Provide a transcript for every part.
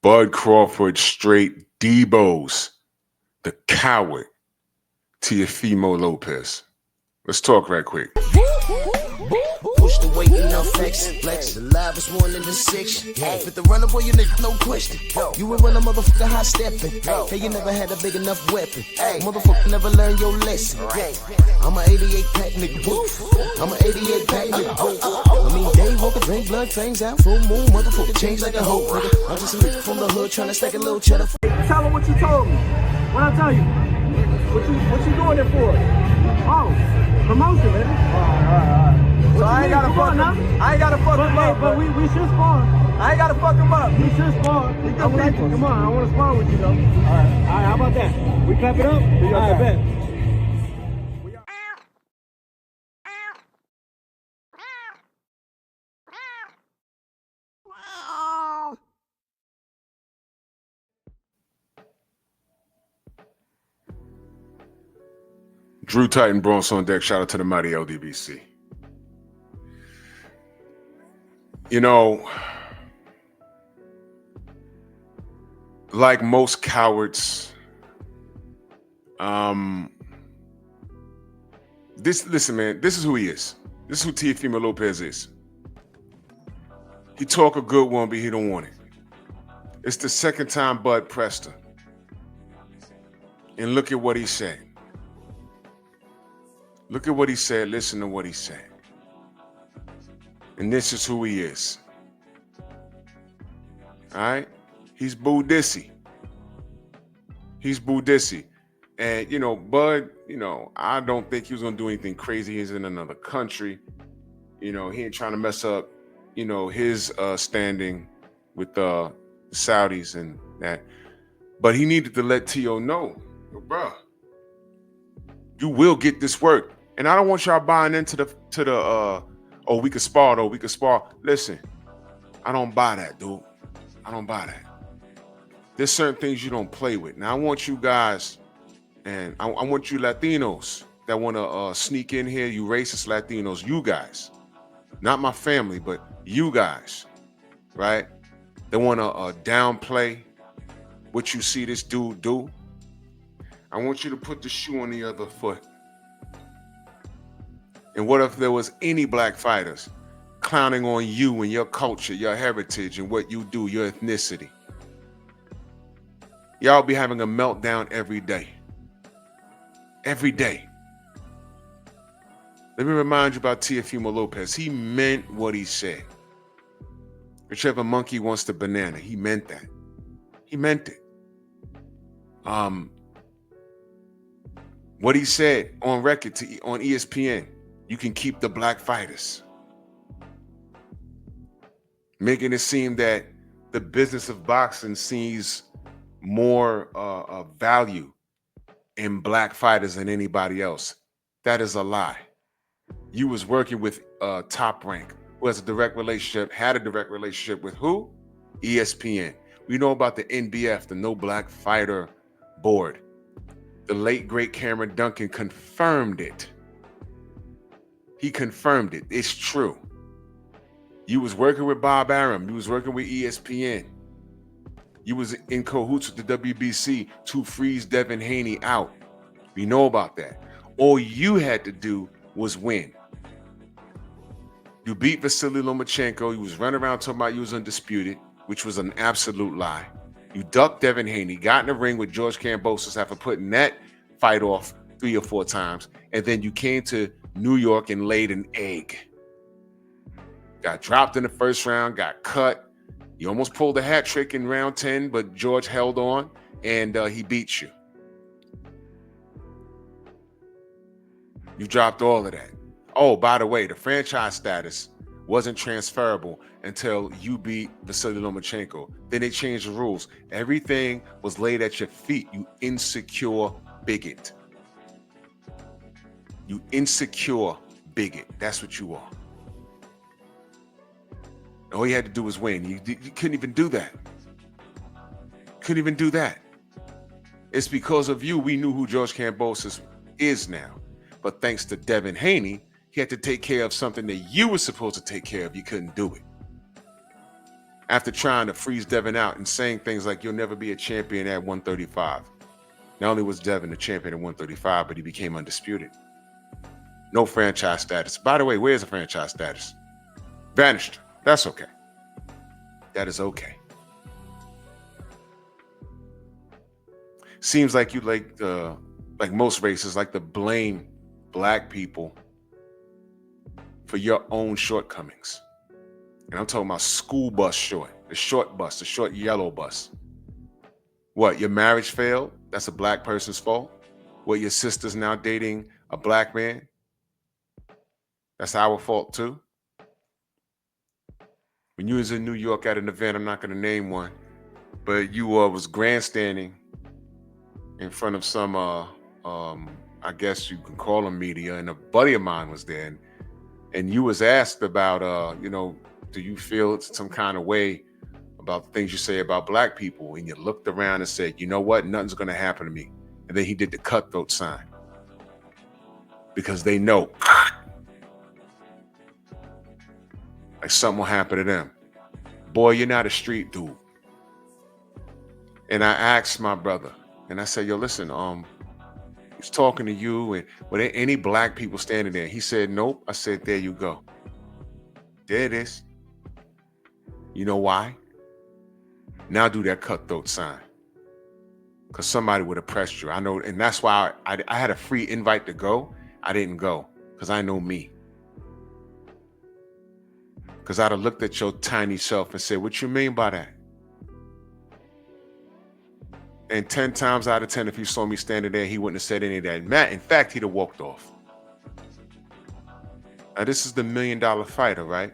Bud Crawford straight Debo's the coward, Teofimo Lopez. Let's talk right quick. Push the weight enough flex. Flex the live is 1 in the 6. Fit the runner boy, you nigga, no question. You will run a motherfucker high stepping. Hey, you never had a big enough weapon. Motherfucker never learned your lesson. I'm a 88 pack nigga. I'm a 88 pack nigga. I mean, day walker, drink blood, fangs out, full moon, motherfucker change like a hoe, nigga. I'm just a nigga from the hood trying to stack a little cheddar. Tell him what you told me. What I tell you? What you doing it for? Oh, promotion, baby. All right. So I ain't gotta fuck him. I ain't gotta fuck him up. But we should spar. I ain't gotta fuck him up. We should spar. Come on, I want to spar with you though. All right, how about that? We clap it up? All right, bet. Drew Titan Bronx on deck. Shout out to the mighty LDBC. You know, like most cowards, listen, man, this is who he is. This is who Teofimo Lopez is. He talk a good one, but he don't want it. It's the second time Bud pressed him. And look at what he said. Look at what he said. Listen to what he said. And this is who he is. All right? He's Boo Dissy. He's Boo Dissy. And, you know, Bud, you know, I don't think he was going to do anything crazy. He's in another country. You know, he ain't trying to mess up, you know, his standing with the Saudis and that. But he needed to let Teo know, bro, you will get this work. And I don't want y'all buying into the oh, we could spar though, we could spar. Listen, I don't buy that, dude. I don't buy that. There's certain things you don't play with. Now I want you guys, and I want you Latinos that want to sneak in here, you racist Latinos, you guys, not my family, but you guys, right? They want to downplay what you see this dude do. I want you to put the shoe on the other foot. And what if there was any black fighters clowning on you and your culture, your heritage, and what you do, your ethnicity? Y'all be having a meltdown every day. Every day. Let me remind you about Teofimo Lopez. He meant what he said. Whichever monkey wants the banana, he meant that. He meant it. What he said on record on ESPN, you can keep the black fighters. Making it seem that the business of boxing sees more value in black fighters than anybody else. That is a lie. You was working with Top Rank, who has a direct relationship, had a direct relationship with who? ESPN. We know about the NBF, the No Black Fighter Board. The late, great Cameron Duncan confirmed it. He confirmed it. It's true. You was working with Bob Arum. You was working with ESPN. You was in cahoots with the WBC to freeze Devin Haney out. We know about that. All you had to do was win. You beat Vasily Lomachenko. You was running around talking about you was undisputed, which was an absolute lie. You ducked Devin Haney, got in the ring with George Kambosos after putting that fight off 3 or 4 times, and then you came to New York and laid an egg. Got dropped in the first round, got cut. You almost pulled a hat trick in round 10, but George held on, and he beat you. You dropped all of that. Oh, by the way, the franchise status wasn't transferable until you beat Vasily Lomachenko. Then they changed the rules. Everything was laid at your feet, you insecure bigot. You insecure bigot. That's what you are. All you had to do was win. You couldn't even do that. Couldn't even do that. It's because of you we knew who George Kambosos is now. But thanks to Devin Haney, he had to take care of something that you were supposed to take care of. You couldn't do it. after trying to freeze Devin out and saying things like, you'll never be a champion at 135. Not only was Devin a champion at 135, but he became undisputed. No franchise status. By the way, where's the franchise status? Vanished. That's okay. That is okay. Seems like you like most races, like to blame black people for your own shortcomings. And I'm talking about school bus short, the short bus, the short yellow bus. What, your marriage failed? That's a black person's fault? What, your sister's now dating a black man? That's our fault too? When you was in New York at an event, I'm not going to name one, but you was grandstanding in front of some, I guess you can call them media, and a buddy of mine was there, and you was asked about, do you feel some kind of way about the things you say about black people? And you looked around and said, you know what? Nothing's going to happen to me. And then he did the cutthroat sign because they know like something will happen to them. Boy, you're not a street dude. And I asked my brother, and I said, yo, listen, he's talking to you, and were there any black people standing there? He said, nope. I said, there you go. There it is. You know why? Now do that cutthroat sign. Because somebody would have pressed you. I know, and that's why I had a free invite to go. I didn't go because I know me. Because I'd have looked at your tiny self and said, what you mean by that? And 10 times out of 10, if he saw me standing there, he wouldn't have said any of that. Matt, in fact, he'd have walked off. Now, this is the $1 million fighter, right?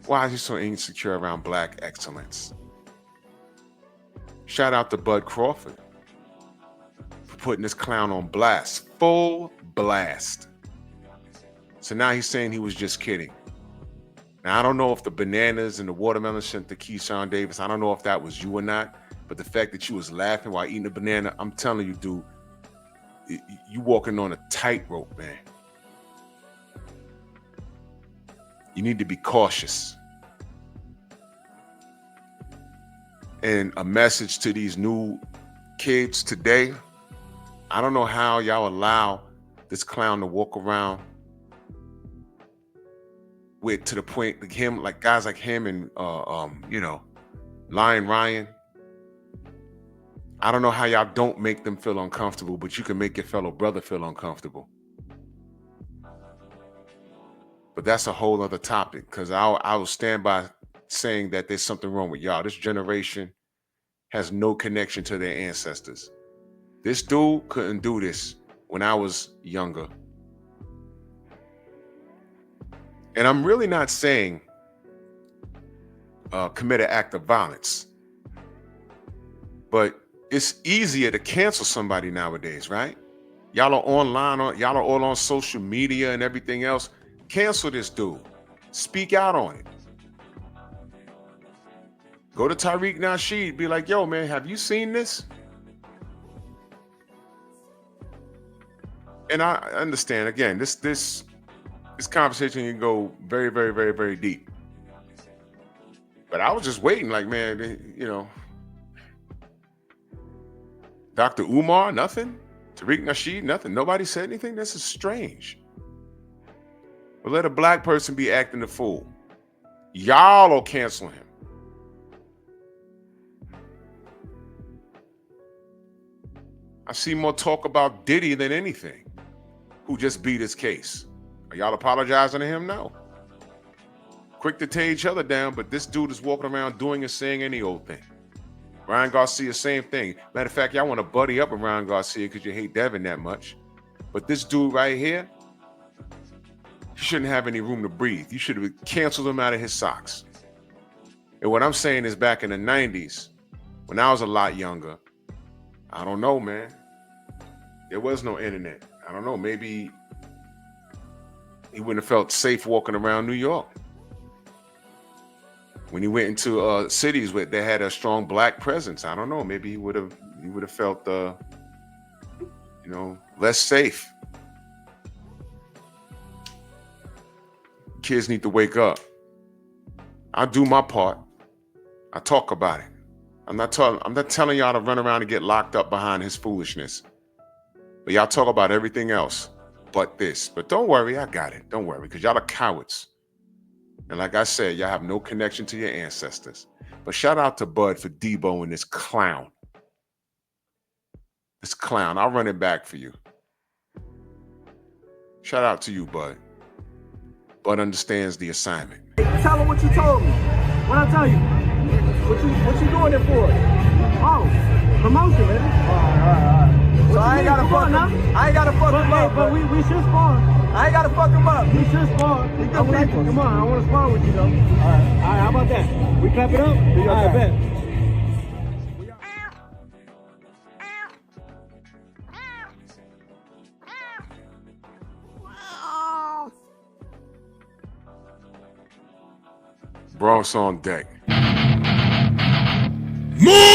Why is he so insecure around black excellence? Shout out to Bud Crawford for putting this clown on blast. Full blast. So now he's saying he was just kidding. Now, I don't know if the bananas and the watermelon sent to Keyshawn Davis. I don't know if that was you or not. But the fact that you was laughing while eating a banana, I'm telling you, dude, you walking on a tightrope, man. You need to be cautious. And a message to these new kids today, I don't know how y'all allow this clown to walk around with, to the point like him, like guys like him and Lion Ryan. I don't know how y'all don't make them feel uncomfortable, but you can make your fellow brother feel uncomfortable. But that's a whole other topic, because I will stand by saying that there's something wrong with y'all. This generation has no connection to their ancestors. This dude couldn't do this when I was younger. And I'm really not saying commit an act of violence, but it's easier to cancel somebody nowadays, right? Y'all are online, y'all are all on social media and everything else. Cancel this dude. Speak out on it. Go to Tariq Nasheed, be like, yo, man, have you seen this? And I understand, again, this conversation can go very, very, very, very deep. But I was just waiting, like, man, Dr. Umar, nothing. Tariq Nasheed, nothing. Nobody said anything. This is strange. But let a black person be acting the fool. Y'all will cancel him. I see more talk about Diddy than anything, who just beat his case. Are y'all apologizing to him? No. Quick to tear each other down, but this dude is walking around doing and saying any old thing. Ryan Garcia, same thing. Matter of fact, y'all want to buddy up with Ryan Garcia because you hate Devin that much. But this dude right here, he shouldn't have any room to breathe. You should have canceled him out of his socks. And what I'm saying is, back in the 90s, when I was a lot younger, I don't know, man. There was no internet. I don't know. Maybe he wouldn't have felt safe walking around New York. When he went into cities where they had a strong black presence, I don't know. Maybe he would have felt, less safe. Kids need to wake up. I'll do my part. I talk about it. I'm not telling y'all to run around and get locked up behind his foolishness. But y'all talk about everything else but this. But don't worry, I got it. Don't worry, because y'all are cowards. And like I said, y'all have no connection to your ancestors. But shout out to Bud for deboing this clown. This clown. I'll run it back for you. Shout out to you, Bud. Bud understands the assignment. Tell him what you told me. What I tell you? What you doing it for? Oh, promotion, man. All right. So I ain't gotta fuck him. I ain't gotta fuck him up. But we should spar. I ain't gotta fuck him up. We should spar. Come on, I want to spar with you, though. All right, how about that? We clap it up? All right, bet. Bronx on deck. Move!